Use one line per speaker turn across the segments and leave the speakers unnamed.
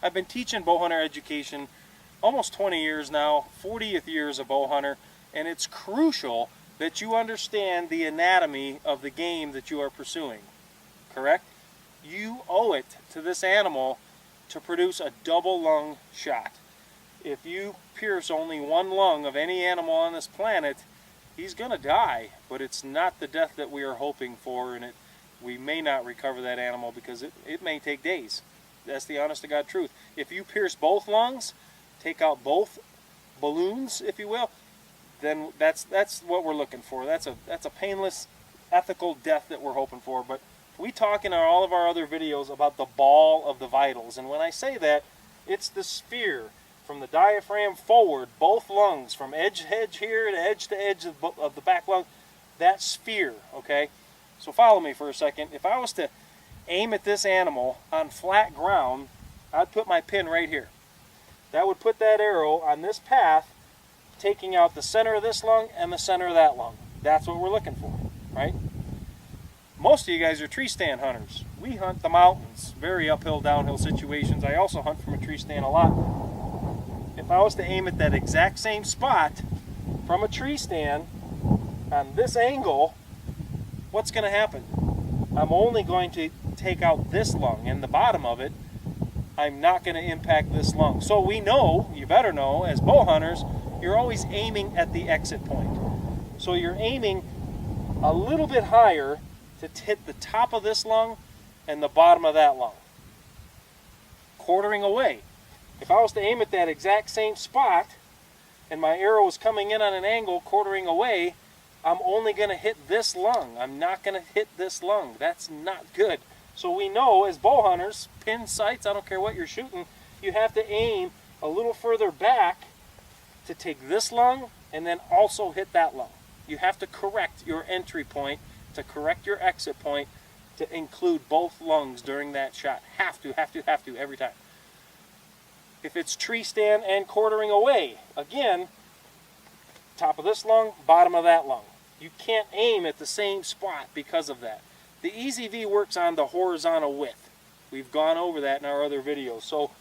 I've been teaching bow hunter education almost 20 years now, 40th year as a bow hunter, and it's crucial that you understand the anatomy of the game that you are pursuing, correct? You owe it to this animal to produce a double lung shot. If you pierce only one lung of any animal on this planet, he's going to die, but it's not the death that we are hoping for, and we may not recover that animal because it may take days. That's the honest to God truth. If you pierce both lungs, take out both balloons, if you will, then that's what we're looking for. That's a painless, ethical death that we're hoping for. But we talk in all of our other videos about the ball of the vitals, and when I say that, it's the sphere from the diaphragm forward, both lungs, from edge to edge here to edge of the back lung, that sphere, okay? So follow me for a second. If I was to aim at this animal on flat ground, I'd put my pin right here. That would put that arrow on this path, taking out the center of this lung and the center of that lung. That's what we're looking for, right? Most of you guys are tree stand hunters. We hunt the mountains, very uphill, downhill situations. I also hunt from a tree stand a lot. If I was to aim at that exact same spot from a tree stand on this angle, what's going to happen? I'm only going to take out this lung and the bottom of it. I'm not going to impact this lung. So we know, you better know, as bow hunters, you're always aiming at the exit point. So you're aiming a little bit higher to hit the top of this lung and the bottom of that lung. Quartering away. If I was to aim at that exact same spot and my arrow was coming in on an angle quartering away, I'm only going to hit this lung. I'm not going to hit this lung. That's not good. So we know as bow hunters, pin sights, I don't care what you're shooting, you have to aim a little further back to take this lung and then also hit that lung. You have to correct your entry point, to correct your exit point, to include both lungs during that shot. Have to, every time. If it's tree stand and quartering away, again, top of this lung, bottom of that lung. You can't aim at the same spot because of that. The EZV works on the horizontal width. We've gone over that in our other videos. So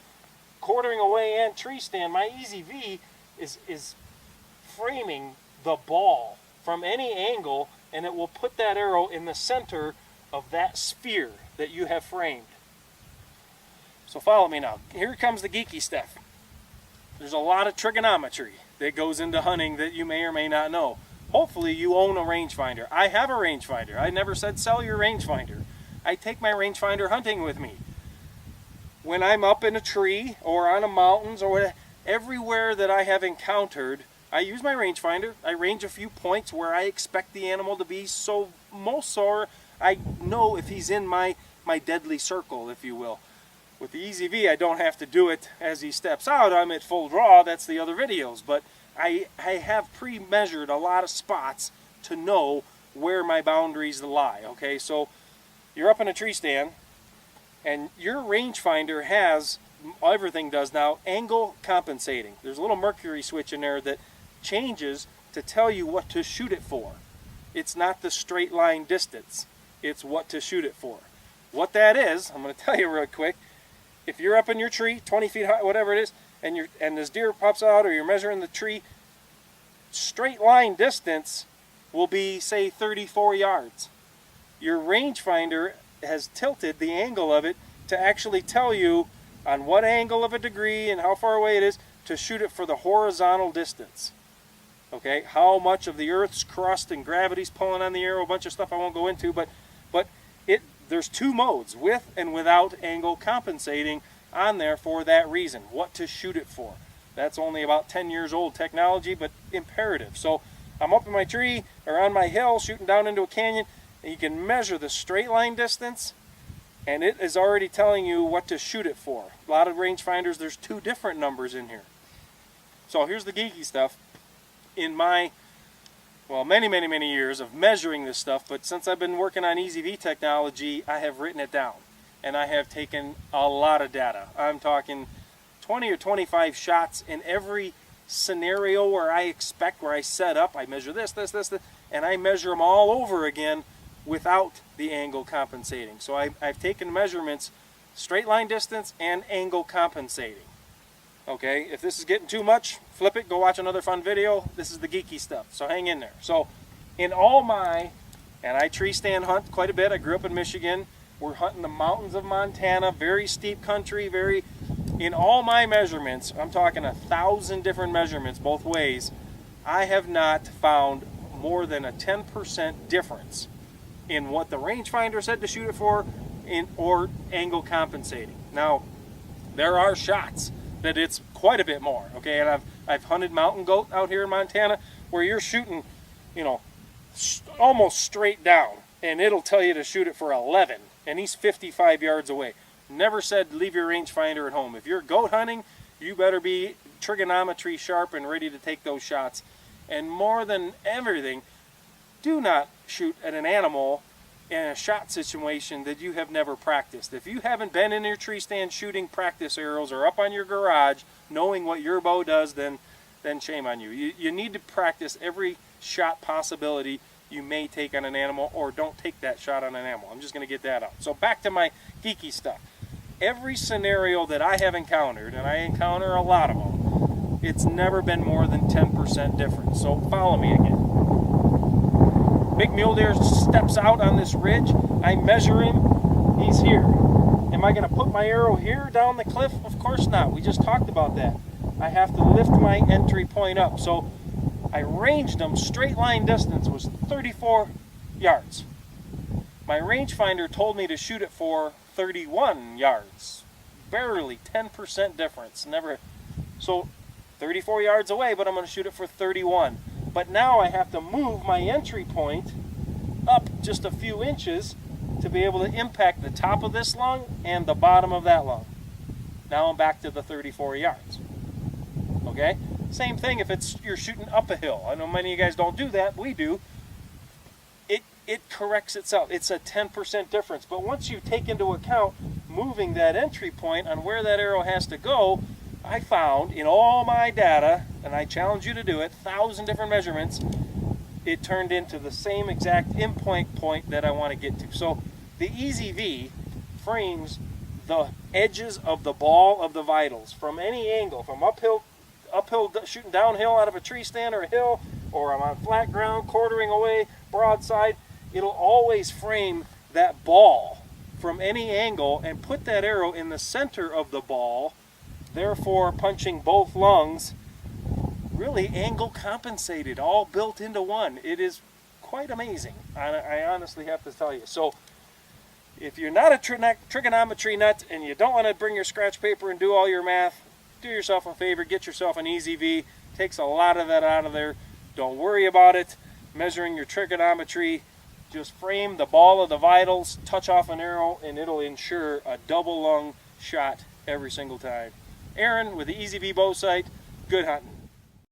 quartering away and tree stand, my EZV is framing the ball from any angle, and it will put that arrow in the center of that sphere that you have framed. So follow me now. Here comes the geeky stuff. There's a lot of trigonometry that goes into hunting that you may or may not know. Hopefully you own a rangefinder. I have a rangefinder. I never said sell your rangefinder. I take my rangefinder hunting with me. When I'm up in a tree or on a mountains or whatever, everywhere that I have encountered, I use my rangefinder. I range a few points where I expect the animal to be, so I know if he's in my deadly circle, if you will. With the EZV, I don't have to do it as he steps out. I'm at full draw. That's the other videos. But I have pre-measured a lot of spots to know where my boundaries lie. Okay, so you're up in a tree stand, and your rangefinder has, everything does now, angle compensating. There's a little mercury switch in there that changes to tell you what to shoot it for. It's not the straight line distance. It's what to shoot it for. What that is, I'm going to tell you real quick. If you're up in your tree, 20 feet high, whatever it is, and this deer pops out, or you're measuring the tree, straight line distance will be, say, 34 yards. Your rangefinder has tilted the angle of it to actually tell you on what angle of a degree and how far away it is to shoot it for the horizontal distance. Okay, how much of the Earth's crust and gravity's pulling on the arrow, a bunch of stuff I won't go into, but there's two modes, with and without angle compensating on there for that reason, what to shoot it for. That's only about 10 years old technology, but imperative. So I'm up in my tree or on my hill shooting down into a canyon, and you can measure the straight line distance, and it is already telling you what to shoot it for. A lot of rangefinders, there's two different numbers in here. So here's the geeky stuff. In my many years of measuring this stuff, but since I've been working on EZV technology, I have written it down, and I have taken a lot of data. I'm talking 20 or 25 shots in every scenario where I set up, I measure this, and I measure them all over again without the angle compensating. So I've taken measurements straight line distance and angle compensating. Okay, if this is getting too much, flip it, go watch another fun video. This is the geeky stuff, so hang in there. So in all my, and I tree stand hunt quite a bit. I grew up in Michigan. We're hunting the mountains of Montana, very steep country, in all my measurements, I'm talking 1,000 different measurements both ways, I have not found more than a 10% difference in what the rangefinder said to shoot it for or angle compensating. Now, there are shots that it's quite a bit more, okay? And I've hunted mountain goat out here in Montana where you're shooting, you know, almost straight down, and it'll tell you to shoot it for 11, and he's 55 yards away. Never said leave your rangefinder at home. If you're goat hunting, you better be trigonometry sharp and ready to take those shots. And more than everything, do not shoot at an animal in a shot situation that you have never practiced. If you haven't been in your tree stand shooting practice arrows or up on your garage knowing what your bow does, then shame on you. You need to practice every shot possibility you may take on an animal, or don't take that shot on an animal. I'm just going to get that out. So back to my geeky stuff. Every scenario that I have encountered, and I encounter a lot of them, it's never been more than 10% difference. So follow me again. Big mule deer steps out on this ridge. I measure him. He's here. Am I going to put my arrow here down the cliff? Of course not. We just talked about that. I have to lift my entry point up. So I ranged him. Straight line distance was 34 yards. My rangefinder told me to shoot it for 31 yards. Barely 10% difference. Never. So 34 yards away, but I'm going to shoot it for 31. But now I have to move my entry point up just a few inches to be able to impact the top of this lung and the bottom of that lung. Now I'm back to the 34 yards. Okay? Same thing if you're shooting up a hill. I know many of you guys don't do that. We do. It corrects itself. It's a 10% difference. But once you take into account moving that entry point on where that arrow has to go, I found in all my data, and I challenge you to do it, 1,000 different measurements, it turned into the same exact endpoint point that I want to get to. So the EZV frames the edges of the ball of the vitals from any angle, from uphill shooting downhill out of a tree stand or a hill, or I'm on flat ground quartering away broadside. It'll always frame that ball from any angle and put that arrow in the center of the ball, therefore punching both lungs, really angle compensated, all built into one. It is quite amazing, I honestly have to tell you. So if you're not a trigonometry nut and you don't want to bring your scratch paper and do all your math, do yourself a favor, get yourself an EZV. Takes a lot of that out of there. Don't worry about it. Measuring your trigonometry, just frame the ball of the vitals, touch off an arrow, and it'll ensure a double lung shot every single time. Aaron with the EZV Bow Sight, good hunting.